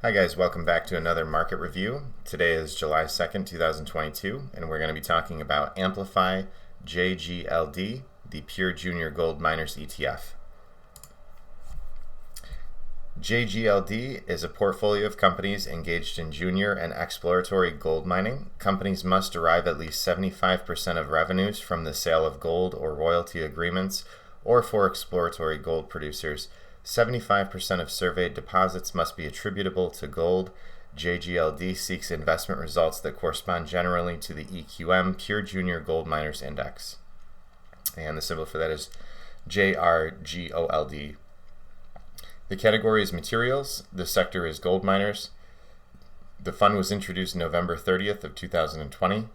Hi guys, welcome back to another market review. Today is July 2nd, 2022, and we're going to be talking about Amplify JGLD, the Pure Junior Gold Miners ETF. JGLD is a portfolio of companies engaged in junior and exploratory gold mining. Companies must derive at least 75% of revenues from the sale of gold or royalty agreements, or for exploratory gold producers, 75% of surveyed deposits must be attributable to gold. JGLD seeks investment results that correspond generally to the EQM Pure Junior Gold Miners Index. And the symbol for that is JRGOLD. The category is materials. The sector is gold miners. The fund was introduced November 30th of 2020,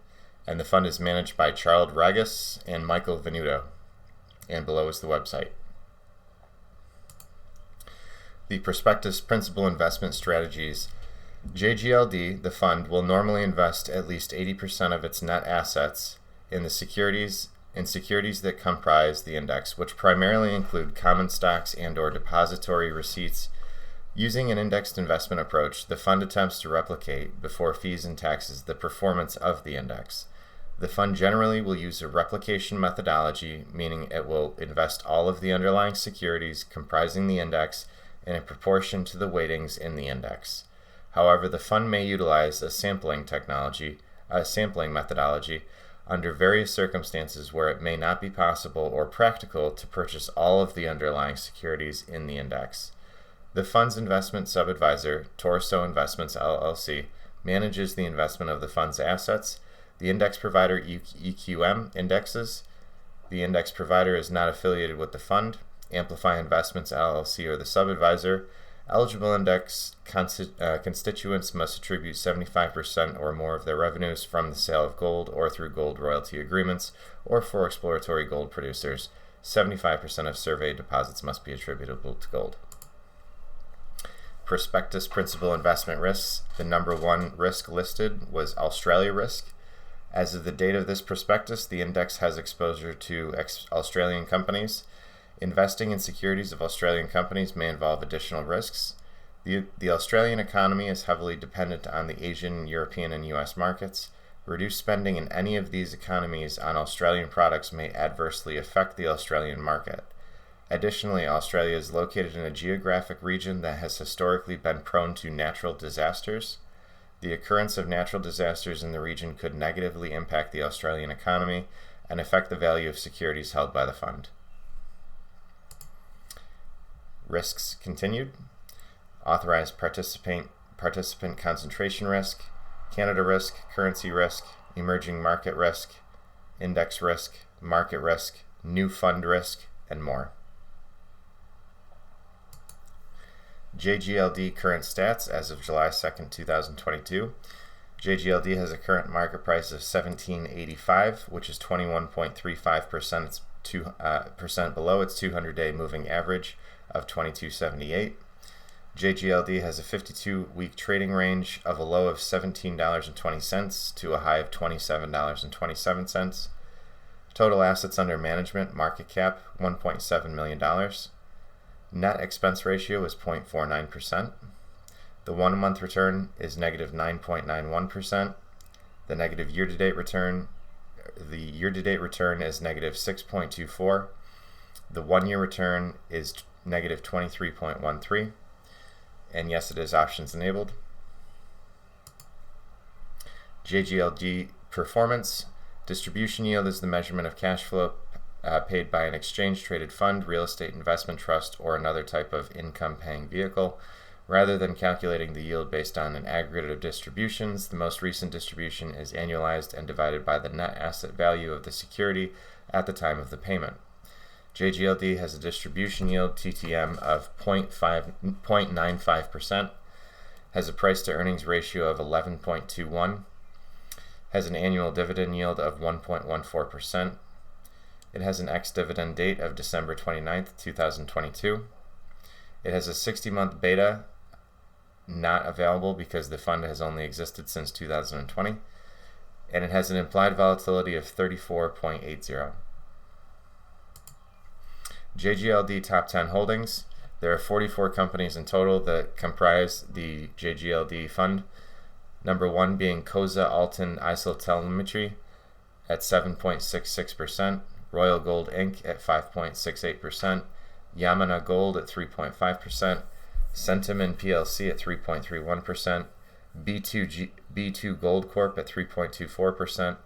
and the fund is managed by Charles Ragus and Michael Venuto. And below is the website. The prospectus principal investment strategies. JGLD, the fund, will normally invest at least 80% of its net assets in securities that comprise the index, which primarily include common stocks and/or depository receipts. Using an indexed investment approach, the fund attempts to replicate, before fees and taxes, the performance of the index. The fund generally will use a replication methodology, meaning it will invest all of the underlying securities comprising the index in a proportion to the weightings in the index. However, the fund may utilize a sampling methodology under various circumstances where it may not be possible or practical to purchase all of the underlying securities in the index. The fund's investment sub-advisor, Torso Investments LLC, manages the investment of the fund's assets. The index provider EQM indexes. The index provider is not affiliated with the fund. Amplify Investments LLC or the sub-advisor. Eligible index constituents must attribute 75% or more of their revenues from the sale of gold or through gold royalty agreements, or for exploratory gold producers, 75% of surveyed deposits must be attributable to gold. Prospectus principal investment risks. The number one risk listed was Australia risk. As of the date of this prospectus, the index has exposure to Australian companies. Investing in securities of Australian companies may involve additional risks. The Australian economy is heavily dependent on the Asian, European, and US markets. Reduced spending in any of these economies on Australian products may adversely affect the Australian market. Additionally, Australia is located in a geographic region that has historically been prone to natural disasters. The occurrence of natural disasters in the region could negatively impact the Australian economy and affect the value of securities held by the fund. Risks continued. Authorized participant concentration risk, Canada risk, currency risk, emerging market risk, index risk, market risk, new fund risk, and more. JGLD current stats as of July 2nd, 2022. JGLD has a current market price of $17.85, which is 21.35% below its 200-day moving average of $22.78. JGLD has a 52-week trading range of a low of $17.20 to a high of $27.27. Total assets under management, market cap, $1.7 million. Net expense ratio is 0.49%. The 1-month return is negative 9.91%. The year-to-date return is negative 6.24%. The 1-year return is negative 23.13%. And yes, it is options enabled. JGLD performance. Distribution yield is the measurement of cash flow paid by an exchange-traded fund, real estate investment trust, or another type of income-paying vehicle. Rather than calculating the yield based on an aggregate of distributions, the most recent distribution is annualized and divided by the net asset value of the security at the time of the payment. JGLD has a distribution yield TTM of 0.95%, has a price-to-earnings ratio of 11.21, has an annual dividend yield of 1.14%. It has an ex-dividend date of December 29th, 2022. It has a 60-month beta, not available because the fund has only existed since 2020, and it has an implied volatility of 34.80. JGLD top 10 holdings. There are 44 companies in total that comprise the JGLD fund. Number 1 being Koza Alton Isotelemetry at 7.66%, Royal Gold Inc. at 5.68%, Yamana Gold at 3.5%, Centamin PLC at 3.31%, B2 Gold Corp at 3.24%,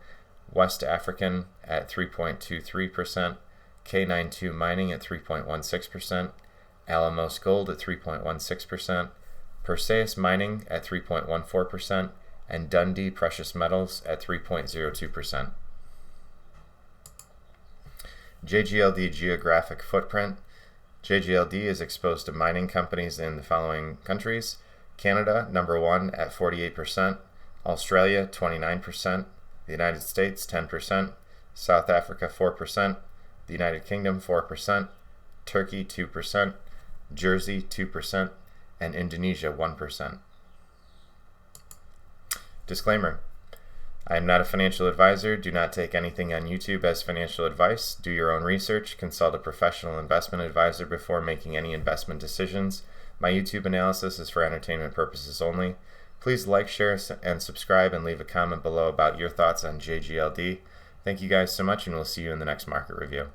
West African at 3.23%, K92 Mining at 3.16%, Alamos Gold at 3.16%, Perseus Mining at 3.14%, and Dundee Precious Metals at 3.02%. JGLD Geographic Footprint. JGLD is exposed to mining companies in the following countries: Canada, number 1 at 48%, Australia, 29%, the United States, 10%, South Africa, 4%, the United Kingdom, 4%, Turkey, 2%, Jersey, 2%, and Indonesia, 1%. Disclaimer: I am not a financial advisor. Do not take anything on YouTube as financial advice. Do your own research. Consult a professional investment advisor before making any investment decisions. My YouTube analysis is for entertainment purposes only. Please like, share, and subscribe, and leave a comment below about your thoughts on JGLD. Thank you guys so much, and we'll see you in the next market review.